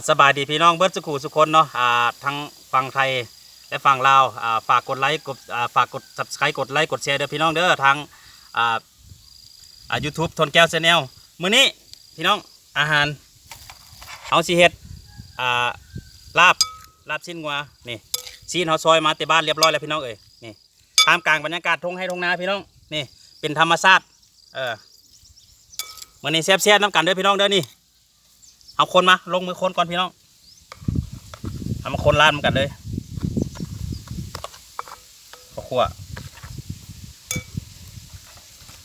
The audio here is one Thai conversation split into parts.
สบายดีพี่น้องเบิร์ดสุขุสุคนเนาะทั้งฝั่งไทยและฝั่งลาวฝากกดไลค์ฝากกด subscribe กดไลค์กดแชร์เด้อพี่น้องเด้อทางYouTube ทนแก้ว Channel มื้อนี้พี่น้องอาหารเอาสิเฮ็ดลาบชิ้นงัวนี่ชิ้นเฮาซอยมาแต่บ้านเรียบร้อยแล้วพี่น้องเอ้ยนี่ท่ามกลางบรรยากาศทุ่งไร่ทุ่งนาพี่น้องนี่เป็นธรรมชาติมื้อนี้แซ่บๆน้ำกันเด้อพี่น้องเด้อนี่เอาคนมาลงมือคนก่อนพี่น้องเอามาคนลาดมันกันเลยข้าวคั่ว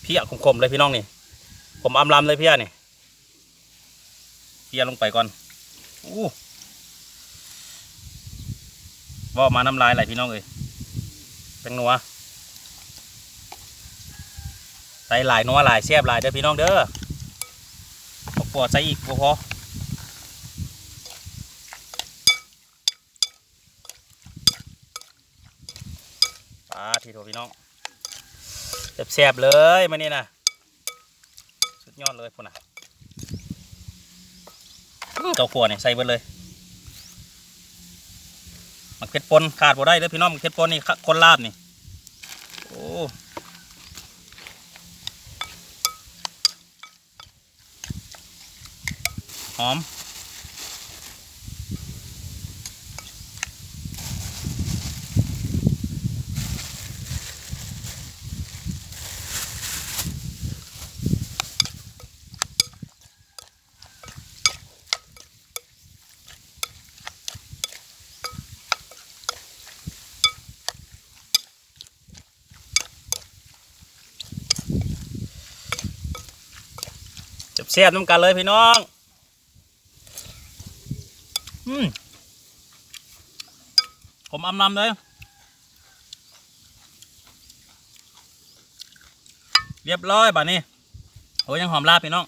เพี้ยคมๆเลยพี่น้องนี่ผมอำลำเลยเพี้ยนี่เพี้ยลงไปก่อนว่ามาน้ำลายไหลพี่น้องเอ้ยเป็นนัวใส่หลายนัวหลายแซ่บหลายเด้อพี่น้องเด้อข้าวคั่วใส่อีกพอทีโถพี่น้องแซ่บๆเลยมานี่นะสุดยอดเลยพุ่นน่ะเต้าขั่วเนี่ยใส่เบิดเลยมันเผ็ดปนขาดบ่ได้เด้อพี่น้องมันเผ็ดปนนี่คนลาบนี่โอ้หอมแซ่บน้ำกันเลยพี่น้องผมอำลำเลยเรียบร้อยบัดนี้โอ้ยยังหอมลาบพี่น้อง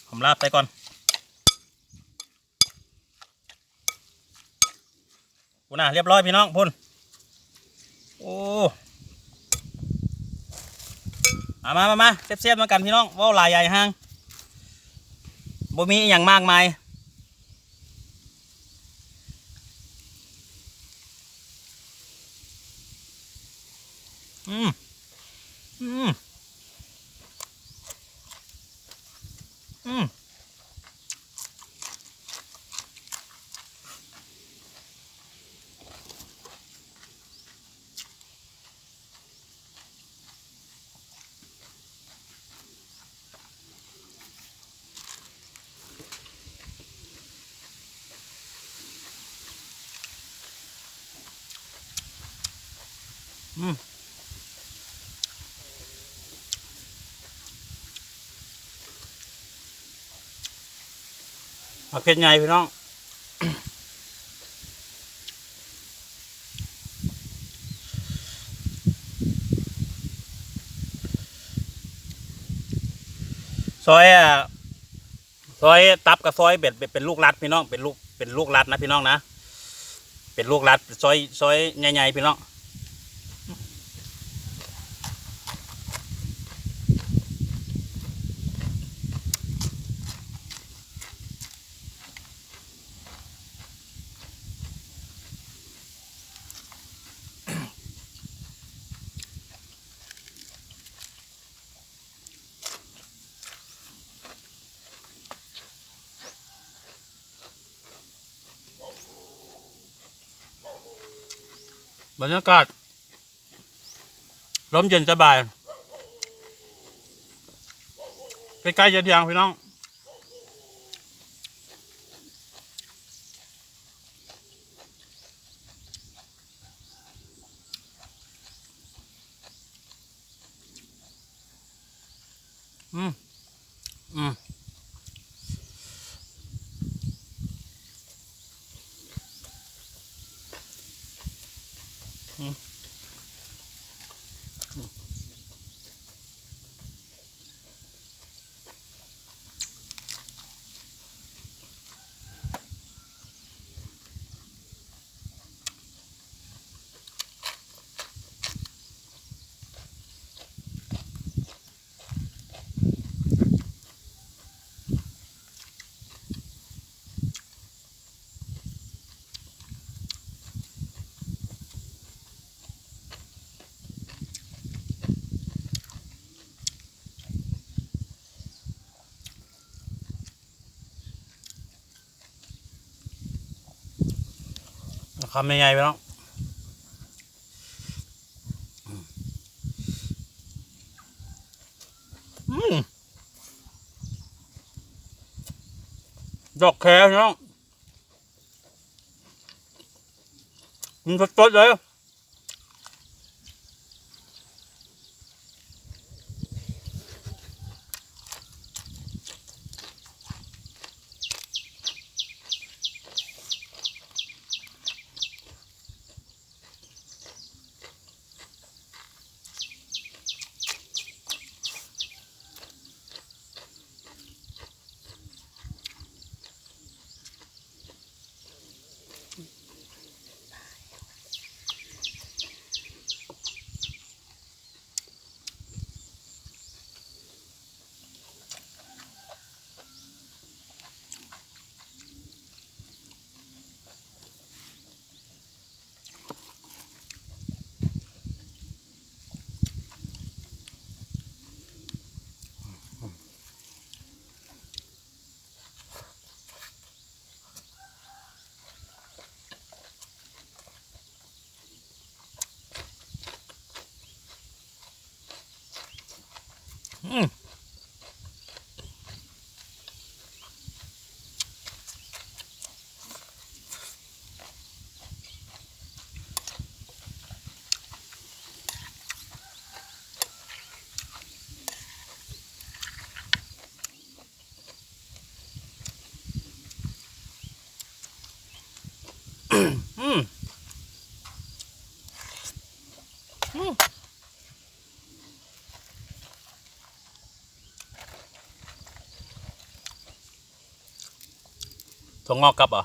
หอมลาบไปก่อนพุ่นน่ะเรียบร้อยพี่น้องพุ่นโอ้มาเสียบๆมากันพี่น้องว่าวลายใหญ่ห้างบ่มีอย่างมากมายอืมผักเผ็ดใหญ่พี่น้องซอยตับกับซอยเบ็ดเป็นลูกรัดพี่น้องเป็นลูกรัดนะพี่น้องนะเป็นลูกรัดซอยใหญ่ๆพี่น้องบรรยากาศลมเย็นสบายใกล้ๆจะเที่ยงพี่น้อง คำใหญ่ๆไปเนาะดอกแคร์เนาะมันสดๆเลยถั่วงอกกับเหรอ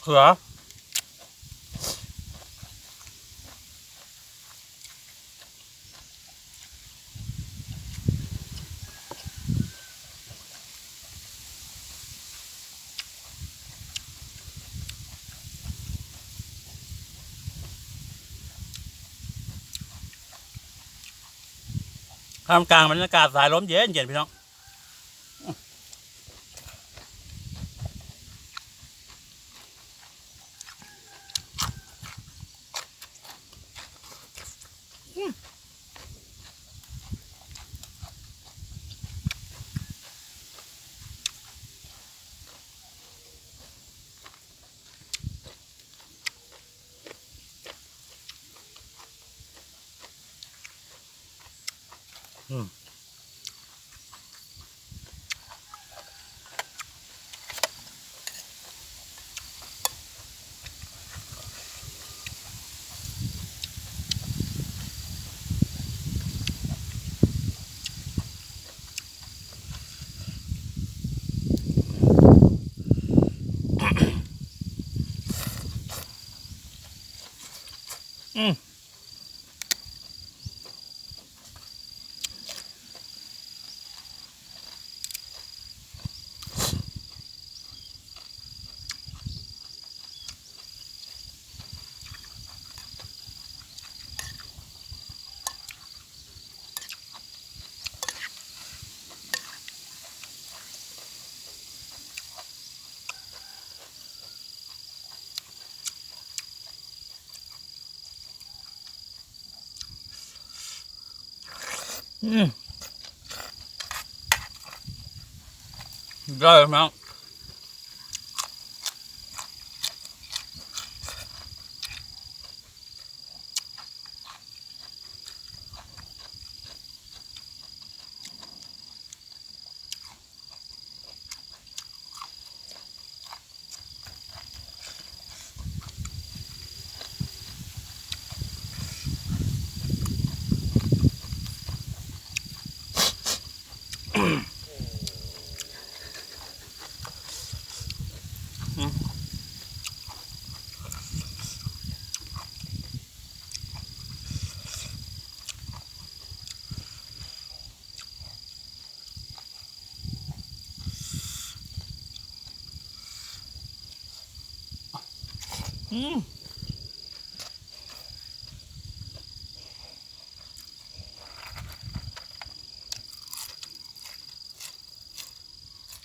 เขือท่ามกลางบรรยากาศสายลมเย็นเย็นพี่น้องได้พี่น้อง อืม